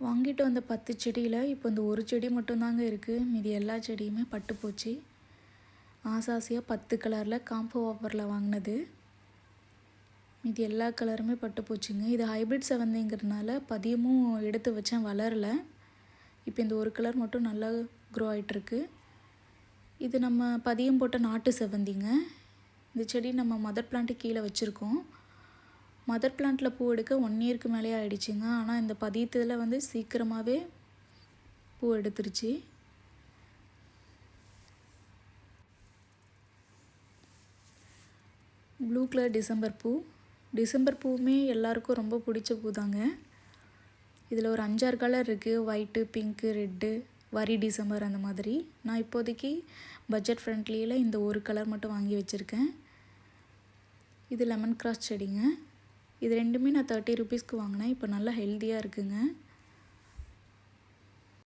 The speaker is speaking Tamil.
வாங்கிட்டு வந்த 10 செடியில் இப்போ இந்த ஒரு செடி மட்டும்தாங்க இருக்குது. மீதி எல்லா செடியுமே பட்டு போச்சு. ஆசாசியாக 10 கலரில் காம்போ ஆஃபரில் வாங்கினது. மீதி எல்லா கலருமே பட்டு போச்சுங்க. இது ஹைப்ரிட் செவந்திங்கிறதுனால பதியமும் எடுத்து வச்சேன், வளரலை. இப்போ இந்த ஒரு கலர் மட்டும் நல்லா க்ரோ ஆகிட்டுருக்கு. இது நம்ம பதியம் போட்ட நாட்டு செவந்திங்க. இந்த செடி நம்ம மதர் பிளான்ட்டு கீழே வச்சுருக்கோம். மதர் பிளான்ட்டில் பூ எடுக்க 1 இயருக்கு மேலே ஆகிடுச்சிங்க. ஆனால் இந்த பதியத்தில் வந்து சீக்கிரமாகவே பூ எடுத்துருச்சு. ப்ளூ கலர் டிசம்பர் பூவுமே எல்லாருக்கும் ரொம்ப பிடிச்ச பூ தாங்க. இதில் ஒரு 5-6 கலர் இருக்குது. ஒயிட்டு, பிங்க்கு, ரெட்டு, வரி டிசம்பர் அந்த மாதிரி. நான் இப்போதைக்கு பட்ஜெட் ஃப்ரெண்ட்லியில் இந்த ஒரு கலர் மட்டும் வாங்கி வச்சுருக்கேன். இது லெமன் கிராஸ் செடிங்க. இது ரெண்டுமே நான் 30 ருபீஸ்க்கு வாங்கினேன். இப்போ நல்லா ஹெல்த்தியாக இருக்குங்க.